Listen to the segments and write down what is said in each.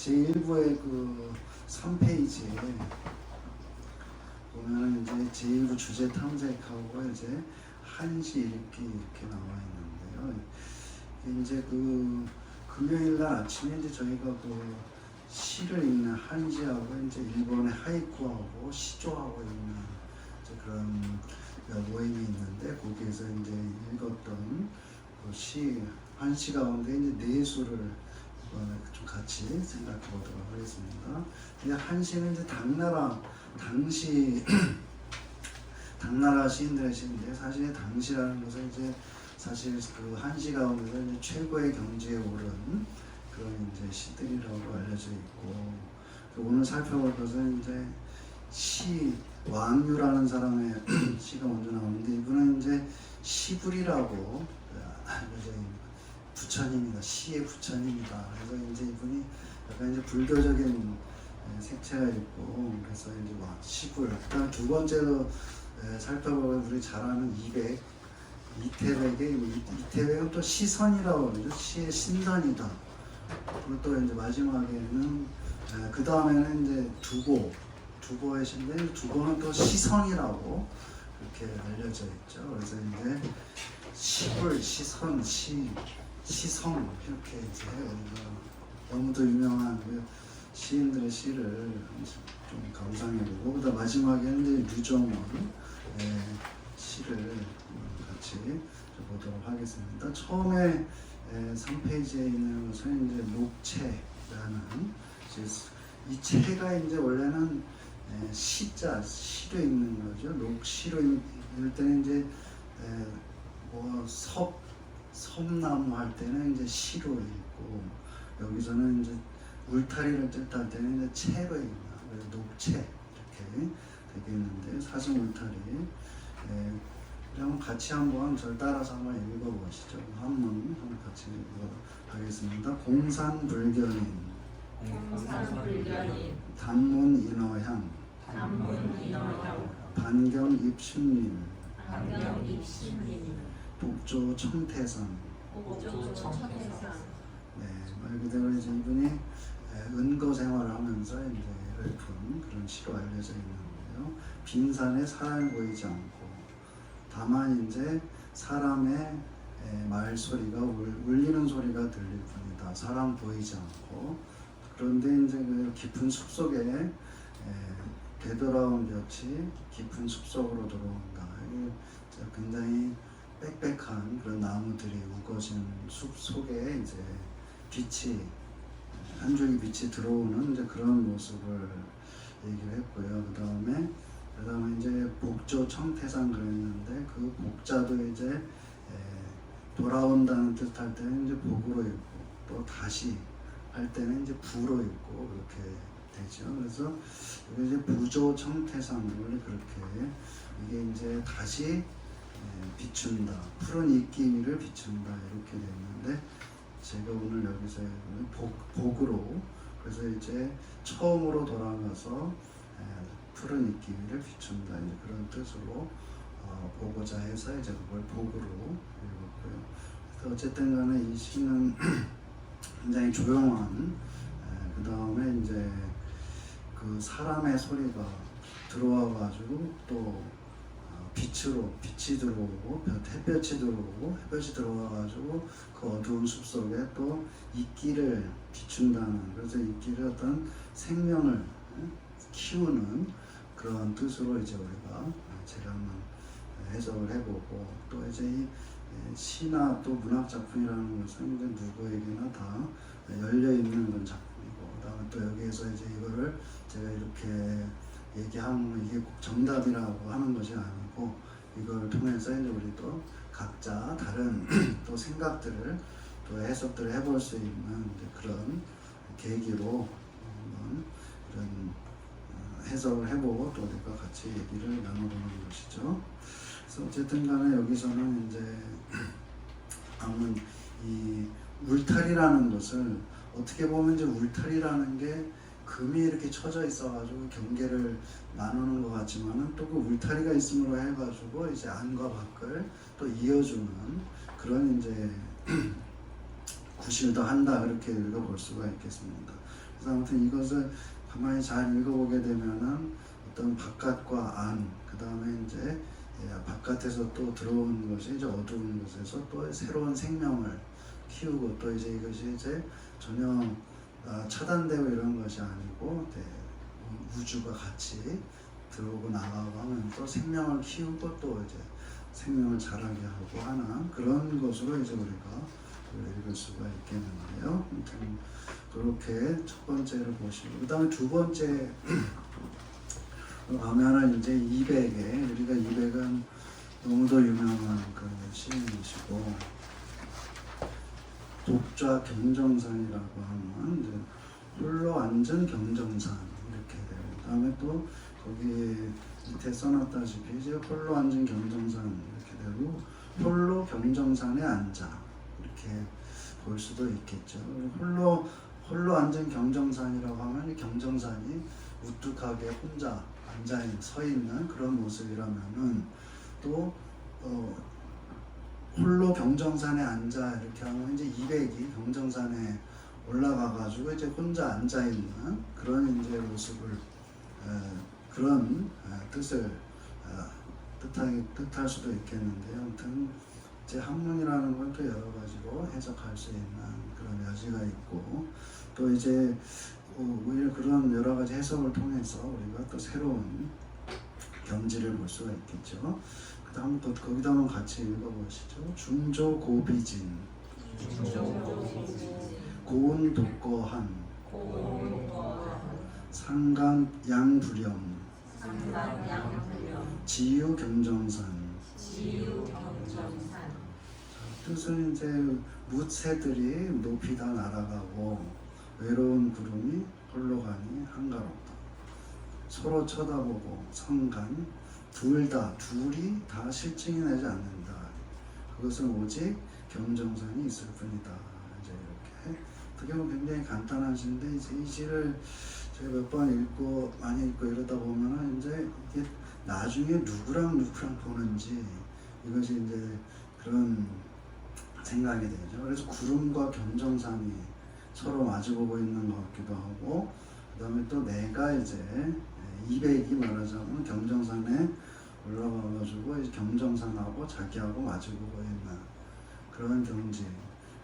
제1부의 그 3페이지에 보면은 이제 제1부 주제 탐색하고 이제 한시 읽기 이렇게 나와 있는데요. 이제 그 금요일 날 아침에 이제 저희가 그 시를 읽는 한시하고 이제 일본의 하이쿠하고 시조하고 있는 이제 그런 모임이 있는데 거기에서 이제 읽었던 그 시 한시 가운데 이제 네 수를 좀 같이 생각해 보도록 하겠습니다. 이제 한시는 이제 당나라 시인들의 시인데 사실 당시라는 것은 이제 사실 그 한시 가운데서 이제 최고의 경지에 오른 그런 이제 시들이라고 알려져 있고 오늘 살펴볼 것은 이제 시 왕유라는 사람의 시가 먼저 나오는데 이분은 이제 시불이라고 알려져 있는 부처님이다. 시의 부처님이다. 그래서 이제 이분이 약간 이제 불교적인 색채가 있고 그래서 이제 시불. 그다음 두 번째로 살펴보면 우리 잘 아는 이태백은 또 시선이라고 그러죠. 시의 신선이다. 그리고 또 이제 마지막에는 그 다음에는 이제 두보의 신데 두보는 또 시선이라고 이렇게 알려져 있죠. 그래서 이제 시불, 시선, 시성 이렇게 이제 너무도 유명한 시인들의 시를 좀 감상해보고 그다음 마지막에는 이제 류정원의 시를 같이 보도록 하겠습니다. 처음에 3페이지에 있는 것은 이제 녹채라는 이 채가 이제 원래는 시자 시로 읽는 거죠. 녹시로 읽을 때는 이제 뭐 섬나무 할 때는 이제 시로 읽고 여기서는 이제 울타리를 뜻할 때는 이제 채로 읽는다. 그래서 녹채 이렇게 되겠는데 사슴 울타리. 그럼 같이 한번 절 따라서 한번 읽어보시죠. 한번 같이 읽어가겠습니다. 공산불견인 단문인어향 반경입심림 복조 청태산. 말 그대로 이제 이분이 은거 생활을 하면서 이제 읊은 그런 시로 알려져 있는데요. 빈산에 사람이 보이지 않고 다만 이제 사람의 말소리가 울리는 소리가 들릴 뿐이다. 사람 보이지 않고 그런데 이제 그 깊은 숲속에 되돌아온 볕이 깊은 숲속으로 들어온다. 굉장히 빽빽한 그런 나무들이 우거진 숲 속에 이제 빛이 한 줄기 빛이 들어오는 이제 그런 모습을 얘기를 했고요. 그 다음에 이제 복조 청태산 그랬는데 그 복자도 이제 돌아온다는 뜻할 때는 이제 복으로 읽고 또 다시 할 때는 이제 부로 읽고 그렇게 되죠. 그래서 이게 이제 부조 청태산 원래 그렇게 이게 이제 다시 비춘다, 푸른 입김이를 비춘다 이렇게 됐는데 제가 오늘 여기서 복으로 그래서 이제 처음으로 돌아가서 푸른 입김이를 비춘다 이제 그런 뜻으로 보고자 해서 이제 그걸 복으로 읽었고요. 그래서 어쨌든 간에 이 시는 굉장히 조용한 그 다음에 이제 그 사람의 소리가 들어와가지고 또 빛이 들어오고 햇볕이 들어와가지고 그 어두운 숲속에 또 이끼를 비춘다는 그래서 이끼를 어떤 생명을 키우는 그런 뜻으로 이제 우리가 제가 한번 해석을 해보고 또 이제 이 시나 또 문학 작품이라는 것은 이제 누구에게나 다 열려 있는 그런 작품이고 그다음에 또 여기에서 이제 이거를 제가 이렇게 얘기하면 이게 꼭 정답이라고 하는 것이 아니고 이걸 통해서 이제 우리 또 각자 다른 또 생각들을 또 해석들을 해볼 수 있는 그런 계기로 한번 이런 해석을 해보고 또 우리가 같이 얘기를 나눠보는 것이죠. 그래서 어쨌든 간에 여기서는 이제 아무튼 이 울타리라는 것을 어떻게 보면 이제 울타리라는 게 금이 이렇게 쳐져 있어가지고 경계를 나누는 것 같지만은 또 그 울타리가 있음으로 해가지고 이제 안과 밖을 또 이어주는 그런 이제 구실도 한다 그렇게 읽어볼 수가 있겠습니다. 그래서 아무튼 이것을 가만히 잘 읽어보게 되면은 어떤 바깥과 안, 그 다음에 이제 바깥에서 또 들어오는 것이 이제 어두운 곳에서 또 새로운 생명을 키우고 또 이제 이것이 이제 전혀 차단되고 이런 것이 아니고 우주가 같이 들어오고 나가고 하면 또 생명을 키우고 또 이제 생명을 자라게 하고 하는 그런 것으로 이제 우리가 읽을 수가 있겠는데요. 아무튼 그렇게 첫 번째를 보시고, 그 다음에 두 번째 가면은 이제 이백에, 우리가 이백은 너무도 유명한 그 시인이시고 독자 경정산이라고 하는 이제 홀로 앉은 경정산 이렇게 돼요. 그다음에 또 거기 밑에 써놨다시피 이제 홀로 앉은 경정산 이렇게 되고 홀로 경정산에 앉아 이렇게 볼 수도 있겠죠. 홀로 앉은 경정산이라고 하면 이 경정산이 우뚝하게 혼자 서 있는 그런 모습이라면은 또 홀로 경정산에 앉아 이렇게 하면 이제 200이 경정산에 올라가 가지고 이제 혼자 앉아 있는 그런 이제 모습을 그런 뜻을 뜻할 수도 있겠는데요. 아무튼 이제 학문이라는 걸 또 여러 가지로 해석할 수 있는 그런 여지가 있고 또 이제 오히려 그런 여러 가지 해석을 통해서 우리가 또 새로운 경지를 볼 수가 있겠죠. 그다음 또 거기다 한번 같이 읽어보시죠. 중조고비진, 고운독거한, 상간양두렴, 지유경정산. 뜻은 이제 뭇새들이 높이 다 날아가고 외로운 구름이 홀로 가니 한가롭다. 서로 쳐다보고 성간 둘이 다 실증이 나지 않는다. 그것은 오직 경정산이 있을 뿐이다. 이제 이렇게 어떻게 보면 굉장히 간단한 시인데 이제 이 시를 제가 몇 번 읽고 많이 읽고 이러다 보면은 이제 이게 나중에 누구랑 보는지 이것이 이제 그런 생각이 되죠. 그래서 구름과 경정산이 서로 마주보고 있는 것 같기도 하고 그 다음에 또 내가 이제 200이 말하자면 경정산에 올라가가지고 경정산하고 자기하고 마주보고 있는 그런 경지.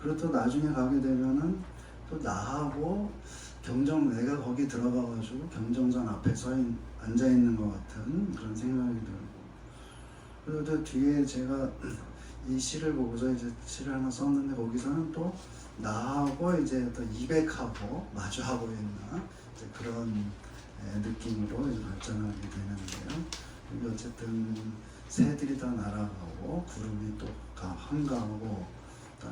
그리고 또 나중에 가게 되면은 또 나하고 내가 거기 들어가가지고 경정산 앞에 앉아 있는 것 같은 그런 생각이 들고. 그리고 또 뒤에 제가 이 시를 보고서 이제 시를 하나 썼는데 거기서는 또 나하고 이제 또 200하고 마주하고 있는 이제 그런 느낌으로 이제 발전하게 되는데요. 이게 어쨌든 새들이 다 날아가고 구름이 또 한가하고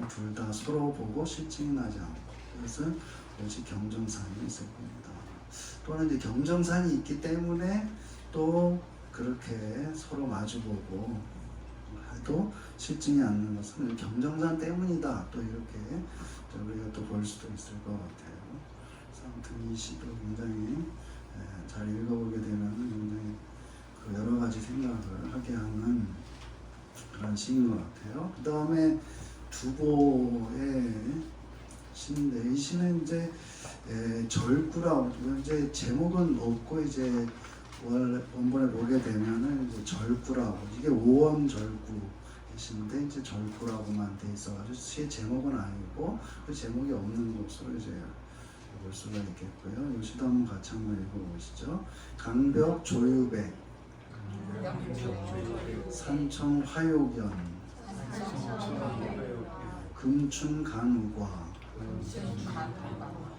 둘 다 서로 보고 실증이 나지 않고 그것은 오직 경정산이 있을 겁니다. 또는 이제 경정산이 있기 때문에 또 그렇게 서로 마주보고 해도 실증이 않는 것은 경정산 때문이다. 또 이렇게 우리가 또 볼 수도 있을 것 같아요. 그래서 아무튼 이 시도 굉장히 잘 읽어보게 되면 굉장히 그 여러 가지 생각을 하게 하는 그런 시인 것 같아요. 그 다음에 두보의 시인데 이 시는 이제 절구라고 이제 제목은 없고 이제 원본에 보게 되면은 이제 절구라고 이게 5원 절구 시인데 이제 절구라고만 돼 있어가지고 시 제목은 아니고 그 제목이 없는 것으로 이제 볼 수가 있겠고요. 이 시도 한번 같이 한번 읽어보시죠. 강벽 조유백, 산청 화요견, 금춘 간우과,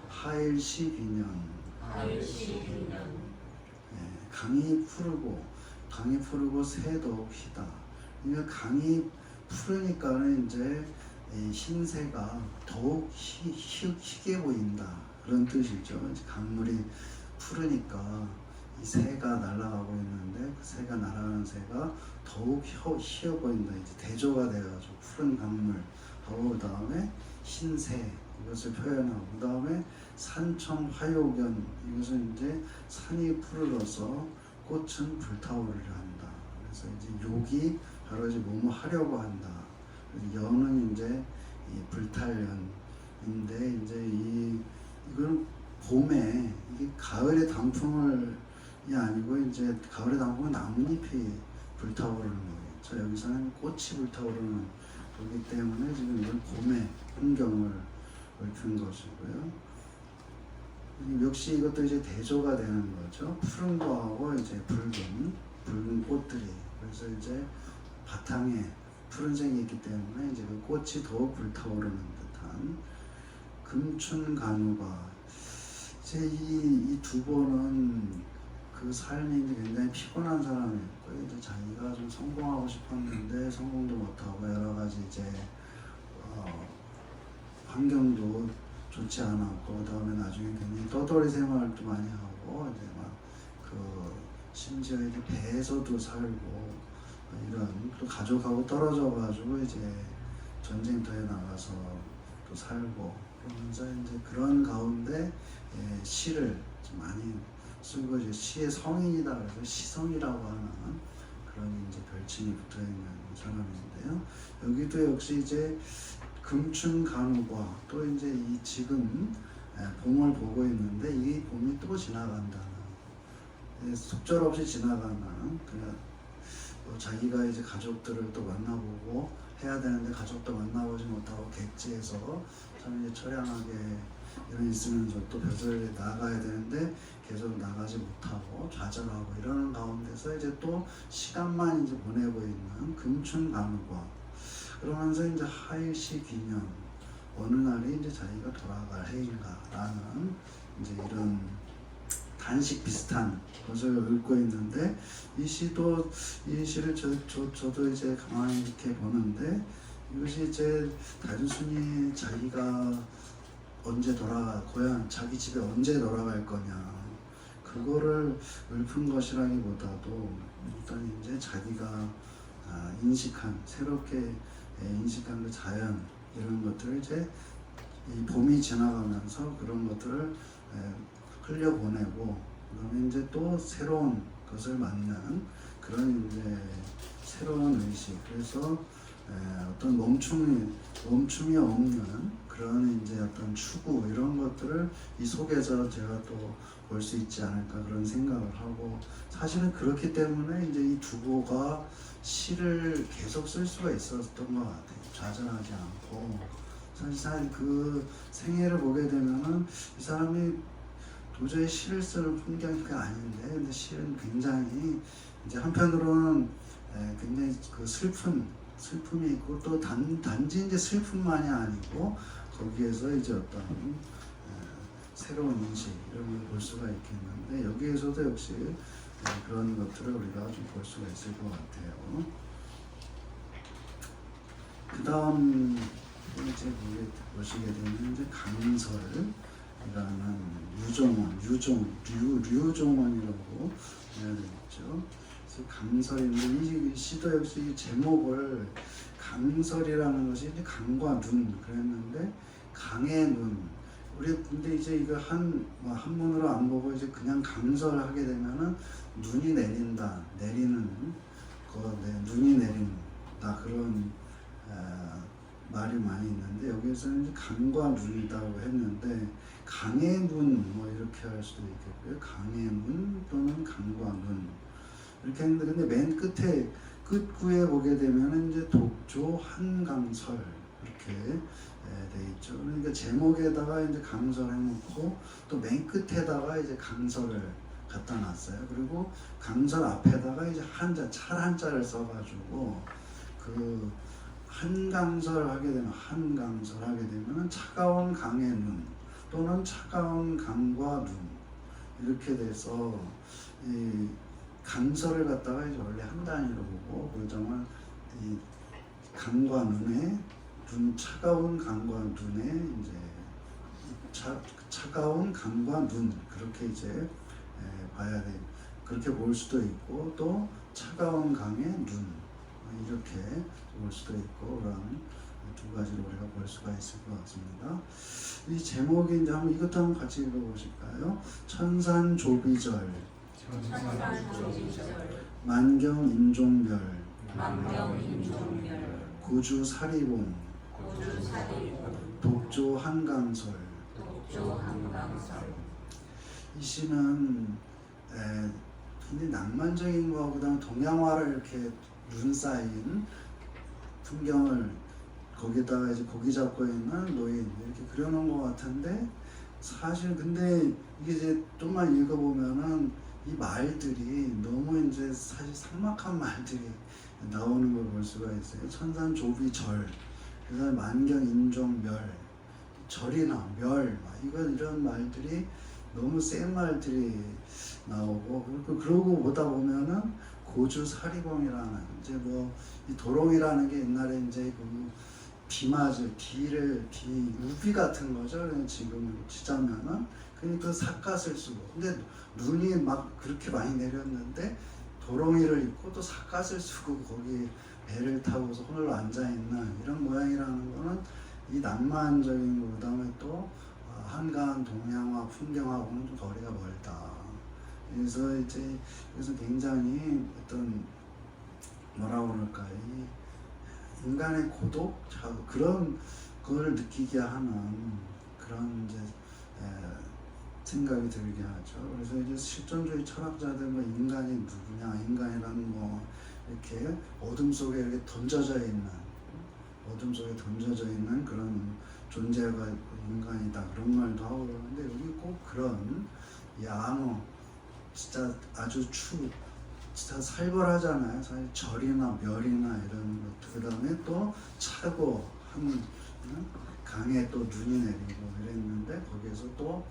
하일시 비년. 강이 푸르고 새도 희다. 그러니까 강이 푸르니까는 이제 흰새가 더욱 희게 보인다 그런 뜻이죠. 이제 강물이 푸르니까 이 새가 날아가고 있는데 그 새가 날아가는 새가 더욱 희어 보인다. 이제 대조가 돼가지고 푸른 강물 하고 그 다음에 흰새 이것을 표현하고 그 다음에 산청 화요견 이것은 이제 산이 푸르러서 꽃은 불타오르려 한다. 그래서 이제 욕이 바로 이제 뭐뭐 하려고 한다. 연은 이제 이 불탈연인데 이제 이걸 봄에 이게 가을의 단풍이 아니고 이제 가을의 단풍은 나뭇잎이 불타오르는 거겠죠. 여기서는 꽃이 불타오르는 거기 때문에 지금 이건 봄의 풍경을 읊은 것이고요. 역시 이것도 이제 대조가 되는 거죠. 푸른 거하고 이제 붉은 꽃들이, 그래서 이제 바탕에 푸른색이 있기 때문에 이제 그 꽃이 더욱 불타오르는 듯한 금춘간우가. 이제 이 두보는 그 삶이 이제 굉장히 피곤한 사람이었고요. 이제 자기가 좀 성공하고 싶었는데 성공도 못하고 여러 가지 이제 환경도 좋지 않았고, 그다음에 나중에 굉장히 떠돌이 생활도 많이 하고 이제 막 심지어 이제 배에서도 살고 이런, 또 가족하고 떨어져 가지고 이제 전쟁터에 나가서 또 살고 그러면서 이제 그런 가운데 시를 좀 많이 쓰고, 이제 시의 성인이다 그래서 시성이라고 하는 그런 이제 별칭이 붙어 있는 사람인데요. 여기도 역시 이제 금춘간우가 또 이제 이 지금 봄을 보고 있는데 이 봄이 또 지나간다는, 속절없이 지나가는, 그냥 자기가 이제 가족들을 또 만나보고 해야 되는데 가족도 만나보지 못하고 객지에서 참 이제 처량하게 이런 있으면서 또 벼슬에 나가야 되는데 계속 나가지 못하고 좌절하고 이러는 가운데서 이제 또 시간만 이제 보내고 있는 금춘간우가, 그러면서 이제 하일시 기년, 어느 날이 이제 자기가 돌아갈 해인가라는 이제 이런 단식 비슷한 것을 읊고 있는데, 이 시를 저도 이제 가만히 이렇게 보는데, 이것이 이제 단순히 자기가 언제 고향 자기 집에 언제 돌아갈 거냐 그거를 읊은 것이라기보다도 일단 이제 자기가 새롭게 인식한 그 자연, 이런 것들을 이제 이 봄이 지나가면서 그런 것들을 흘려보내고, 그다음에 이제 또 새로운 것을 만나는 그런 이제 새로운 의식, 그래서 어떤 멈춤이 없는 그런 이제 어떤 추구, 이런 것들을 이 속에서 제가 또 볼 수 있지 않을까 그런 생각을 하고, 사실은 그렇기 때문에 이제 이 두보가 시를 계속 쓸 수가 있었던 것 같아요. 좌절하지 않고. 사실 그 생애를 보게 되면은 이 사람이 도저히 시를 쓰는 풍경이 아닌데, 근데 시는 굉장히 이제 한편으로는 굉장히 그 슬픔이 있고, 또 단지 이제 슬픔만이 아니고 거기에서 이제 어떤 새로운 인식, 이런 걸 볼 수가 있겠는데, 여기에서도 역시 그런 것들을 우리가 좀 볼 수가 있을 것 같아요. 그 다음 이제 보시게 되면 이제 강설이라는 류종원이라고 해야 되겠죠. 그래서 강설인데, 이 시도 역시 이 제목을 강설이라는 것이 이제 강과 눈 그랬는데, 강의 눈. 우리 근데 이제 이거 한문으로 안 보고 이제 그냥 강설하게 되면은 눈이 내린다, 눈이 내린다 그런 말이 많이 있는데, 여기서는 이제 강과 눈이라고 했는데, 강의 눈 뭐 이렇게 할 수도 있겠고요. 강의 눈 또는 강과 눈 이렇게 했는데, 근데 맨 끝구에 보게 되면은 이제 독조 한강설 이렇게 돼 있죠. 그러니까 제목에다가 이제 강설 해놓고, 또 맨 끝에다가 이제 강설을 갖다 놨어요. 그리고 강설 앞에다가 이제 찰 한자를 써가지고, 그 한강설 하게 되면은 차가운 강의 눈 또는 차가운 강과 눈 이렇게 돼서, 이 강설을 갖다가 이제 원래 한 단위로 보고, 그러자면 이 강과 눈에 차가운 강과 눈에 이제 차가운 강과 눈, 그렇게 이제 봐야 돼. 그렇게 볼 수도 있고, 또 차가운 강의 눈 이렇게 볼 수도 있고, 그런 두 가지로 우리가 볼 수가 있을 것 같습니다. 이 제목이 이제 이것도 한번 같이 읽어보실까요? 천산조비절, 만경인종별, 구주사리봉, 독조 한강설, 이 시는 굉장히 낭만적인 거하고 그다음에 동양화를 이렇게 눈 쌓인 풍경을 거기다가 이제 고기 잡고 있는 노인 이렇게 그려놓은 것 같은데 사실 근데 이게 이제 좀만 읽어보면은 이 말들이 너무 이제 사실 삭막한 말들이 나오는 걸 볼 수가 있어요. 천산 조비 절, 그다음에 만경 인종 멸, 절이나 멸, 이런 말들이 너무 센 말들이 나오고 그러고 보다 보면은 고주 사리공이라는 이제 뭐 이 도롱이라는 게 옛날에 이제 그 비맞을 우비 같은 거죠. 지금 치자면은 그러니까 삿갓을 쓰고 근데 눈이 막 그렇게 많이 내렸는데 도롱이를 입고 또 삿갓을 쓰고 거기 배를 타고서 홀로 앉아 있는 이런 모양이라는 거는 이 낭만적인 거 그다음에 또 한가한 동양화 풍경하고는 좀 거리가 멀다. 그래서 굉장히 어떤 뭐라고 그럴까 이 인간의 고독 그런 걸 느끼게 하는 그런 이제 생각이 들게 하죠. 그래서 이제 실존주의 철학자들 뭐 인간이 누구냐, 인간이란 뭐 이렇게 어둠 속에 이렇게 던져져 있는 그런 존재가 인간이다 그런 말도 하고 그러는데 여기 꼭 그런 양어 진짜 아주 진짜 살벌하잖아요. 사실 절이나 멸이나 이런 것들 그다음에 또 차고 한 강에 또 눈이 내리고 이랬는데 거기에서 또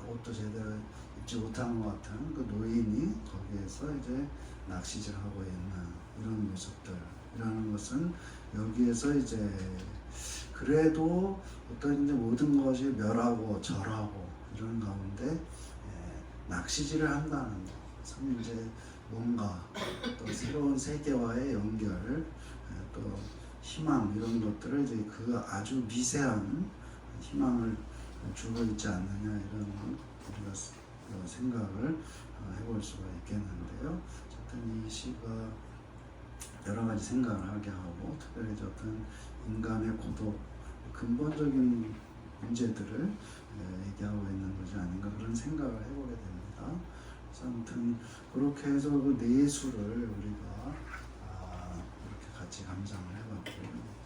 옷도 제대로 입지 못한 것 같은 그 노인이 거기에서 이제 낚시질하고 있는 이런 모습들이라는 것은 여기에서 이제 그래도 어떤 이제 모든 것이 멸하고 절하고 이런 가운데 낚시질을 한다는 거. 참 이제 뭔가 또 새로운 세계와의 연결, 또 희망 이런 것들을 이제 그 아주 미세한 희망을 주고 있지 않느냐 이런 우리가 생각을 해볼 수가 있겠는데요. 어쨌든 이 시가 여러 가지 생각을 하게 하고 특별히 어떤 인간의 고독 근본적인 문제들을 얘기하고 있는 것이 아닌가 그런 생각을 해보게 됩니다. 그래서 아무튼 그렇게 해서 그 내수를 우리가 이렇게 같이 감상을 해봤고요.